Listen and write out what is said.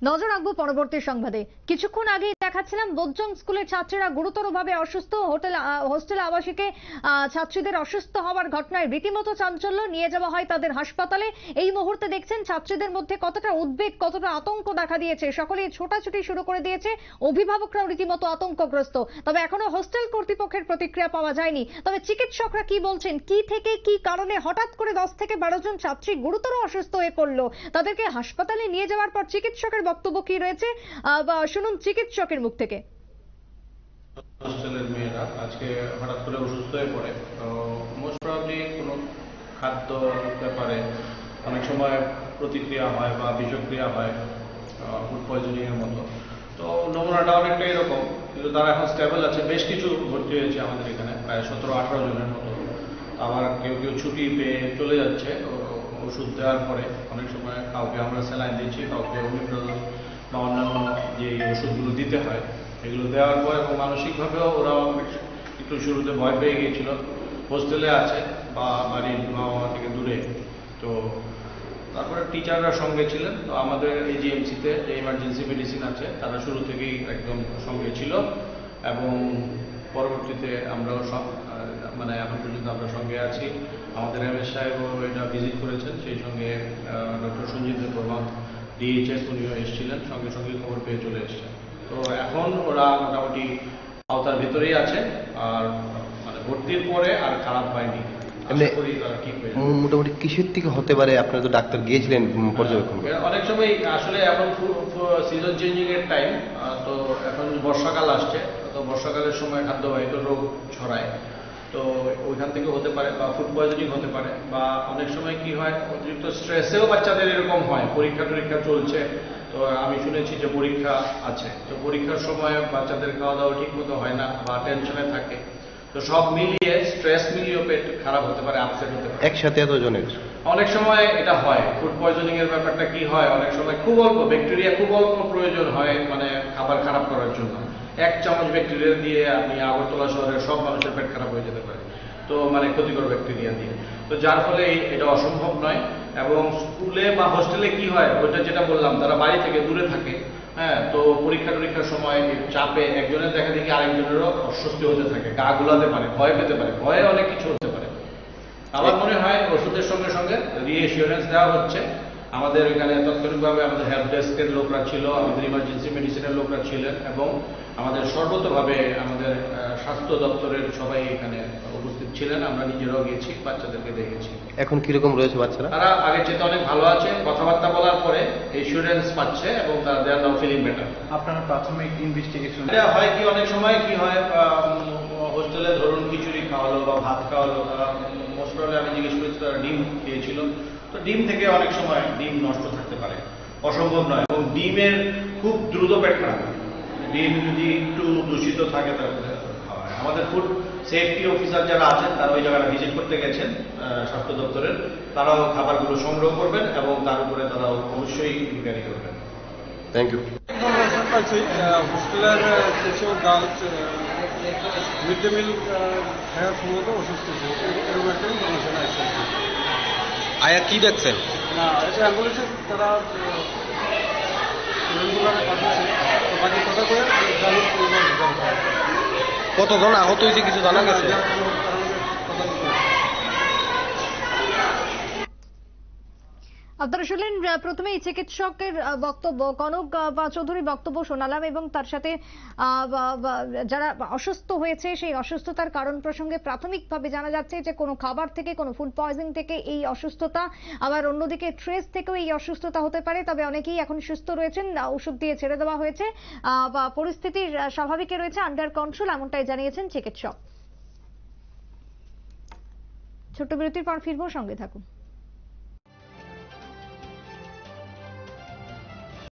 নজর রাখবো পরবর্তী সংবাদে। কিছুক্ষণ আগেই দেখাচ্ছিলাম বোজ্জং স্কুলের ছাত্রীরা গুরুতরভাবে অসুস্থ, হোস্টেল আবাসিকে ছাত্রীদের অসুস্থ হওয়ার ঘটনায় রীতিমতো চাঞ্চল্য, নিয়ে যাওয়া হয় তাদের হাসপাতালে। এই মুহূর্তে দেখছেন ছাত্রীদের মধ্যে কতটা উদ্বেগ, কতটা আতঙ্ক দেখা দিয়েছে। সকলেই ছোটাছুটি শুরু করে দিয়েছে, অভিভাবকরাও রীতিমতো আতঙ্কগ্রস্ত। তবে এখনো হোস্টেল কর্তৃপক্ষের প্রতিক্রিয়া পাওয়া যায়নি। তবে চিকিৎসকরা কি বলছেন, কি থেকে কি কারণে হঠাৎ করে 10 থেকে 12 জন ছাত্রী গুরুতর অসুস্থ হয়ে পড়লো, তাদেরকে হাসপাতালে নিয়ে যাওয়ার পর চিকিৎসকের বক্তব্য কি রয়েছে শুনুন চিকিৎসকের মুখ থেকে। হোস্টেলের মেয়েরা আজকে হঠাৎ করে অসুস্থ হয়ে পড়ে, তো মোস্ট প্রবাবলি কোনো খাদ্য ব্যাপারে অনেক সময় প্রতিক্রিয়া হয় বা বিষক্রিয়া হয়, ফুড পয়জনিং এর মতো। তো নমুনাটা অনেকটা এরকম, কিন্তু তারা এখন স্টেবল আছে। বেশ কিছু ভর্তি হয়েছে আমাদের এখানে, প্রায় 17-18 জনের মতো। আবার কেউ কেউ ছুটি পেয়ে চলে যাচ্ছে ওষুধ দেওয়ার পরে। অনেক সময় কাউকে আমরা স্যালাইন দিচ্ছি, কাউকে ওমিপ্রোল বা অন্যান্য যে ওষুধগুলো দিতে হয় এগুলো দেওয়ার পর, এবং মানসিকভাবেও ওরা একটু শুরুতে ভয় পেয়ে গিয়েছিল। হোস্টেলে আছে বা বাড়ির বাবা মা থেকে দূরে, তো তারপরে টিচাররা সঙ্গে ছিলেন। তো আমাদের এজিএমসিতে যে ইমার্জেন্সি মেডিসিন আছে তারা শুরু থেকেই একদম সঙ্গে ছিল, এবং পরবর্তীতে আমরাও মানে এখন পর্যন্ত আমরা সঙ্গে আছি। আমাদের এমএস সাহেবও এটা ভিজিট করেছেন, সেই সঙ্গে ডক্টর সঞ্জিত বর্মন ডিএইচএস উনিও এসেছিলেন, সঙ্গে সঙ্গে খবর পেয়ে চলে এসছেন। তো এখন ওরা মোটামুটি আওতার ভিতরেই আছে, আর মানে ভর্তির পরে আর খারাপ হয়নি। মোটামুটি কিসের থেকে হতে পারে? আপনারা তো ডাক্তার গিয়েছিলেন পর্যবেক্ষণ? অনেক সময় আসলে এখন সিজন চেঞ্জিং এর টাইম, তো এখন বর্ষাকাল আসছে, তো বর্ষাকালের সময় খাদ্যবাহিত রোগ ছড়ায়। তো ওইখান থেকে হতে পারে, বা ফুড পয়জনিং হতে পারে, বা অনেক সময় কি হয় অতিরিক্ত স্ট্রেসেও বাচ্চাদের এরকম হয়। পরীক্ষা টরীক্ষা চলছে, তো আমি শুনেছি যে পরীক্ষা আছে, তো পরীক্ষার সময় বাচ্চাদের খাওয়া দাওয়া ঠিক মতো হয় না বা টেনশনে থাকে। তো সব মিলিয়ে স্ট্রেস মিলিয়েও পেট খারাপ হতে পারে, আপসেট হতে পারে। একসাথে এতজনের অনেক সময় এটা হয়। ফুড পয়জনিং এর ব্যাপারটা কি হয়, অনেক সময় খুব অল্প ব্যাকটেরিয়া, খুব অল্প প্রয়োজন হয় মানে খাবার খারাপ করার জন্য। 1 চামচ ব্যাকটেরিয়া দিয়ে আপনি আগরতলা শহরের সব মানুষের পেট খারাপ হয়ে যেতে পারে, তো মানে ক্ষতিকর ব্যাকটেরিয়া দিয়ে। তো যার ফলে এটা অসম্ভব নয়। এবং স্কুলে বা হোস্টেলে কি হয়, ওইটা যেটা বললাম, তারা বাড়ি থেকে দূরে থাকে। হ্যাঁ, তো পরীক্ষা টরীক্ষার সময় চাপে একজনের দেখা দেখি আরেকজনেরও অস্বস্তি হতে থাকে, গা গুলাতে পারে, ভয় পেতে পারে, ভয়ে অনেক কিছু হতে পারে। আমার মনে হয় ওষুধের সঙ্গে সঙ্গে রিএসিওরেন্স দেওয়া হচ্ছে। আমাদের এখানে তাৎক্ষণিকভাবে আমাদের হেল্প ডেস্কের লোকরা ছিল, আমাদের ইমার্জেন্সি মেডিসিনের লোকরা ছিলেন, এবং আমাদের সর্বতভাবে আমাদের স্বাস্থ্য দপ্তরের সবাই এখানে উপস্থিত ছিলেন। আমরা নিজেরাও গেছি, বাচ্চাদেরকে দেখেছি। এখন কিরকম রয়েছে বাচ্চারা? তারা আগের চেয়ে অনেক ভালো আছে, কথাবার্তা বলার পরে এসিওরেন্স পাচ্ছে, এবং তারা দে আর নাও ফিলিং বেটার। আপনারা প্রাথমিক ইনভেস্টিগেশন হয় কি, অনেক সময় কি হয়, হোস্টেলে ধরুন খিচুড়ি খাওয়ালো বা ভাত খাওয়ালো, তারা মোস্ট প্রবলি আমি জিজ্ঞেস করেছি তারা ডিম খেয়েছিল। তো ডিম থেকে অনেক সময় ডিম নষ্ট থাকতে পারে, অসম্ভব নয়। এবং ডিমের খুব দ্রুত পেট খারাপ হয়। ডিম যদি একটু দূষিত থাকে তারপরে খাওয়া হয়। আমাদের ফুড সেফটি অফিসার যারা আছেন তারা ওই জায়গাটা ভিজিট করতে গেছেন স্বাস্থ্য দপ্তরের, তারাও খাবারগুলো সংগ্রহ করবেন এবং তার উপরে তারা অবশ্যই ইনকোয়ারি করবেন। Thank you. হোস্টেলের কিছু গার্লস মিড ডে মিল খাওয়ার সম্ভবত অসুস্থ এরকম একটা ইনফরমেশন আসছে। আয়া কি দেখছেন? না, এটা অ্যাম্বুলেন্সে তারা পাঠিয়েছে, বাকি কথা করে কতজন আহত হয়েছে কিছু জানা গেছে? আপনারা শুনলেন প্রথমে এই চিকিৎসকের বক্তব্য, কনক চৌধুরীর বক্তব্য শোনালাম, এবং তার সাথে যারা অসুস্থ হয়েছে সেই অসুস্থতার কারণ প্রসঙ্গে প্রাথমিকভাবে জানা যাচ্ছে যে কোনো খাবার থেকে, কোনো ফুড পয়জনিং থেকে এই অসুস্থতা, আবার অন্যদিকে স্ট্রেস থেকেও এই অসুস্থতা হতে পারে। তবে অনেকেই এখন সুস্থ রয়েছেন, ওষুধ দিয়ে ছেড়ে দেওয়া হয়েছে, পরিস্থিতি স্বাভাবিকে রয়েছে, আন্ডার কন্ট্রোল, এমনটাই জানিয়েছেন চিকিৎসক। ছোট্ট বিরতির পর ফিরবো, সঙ্গে থাকুন।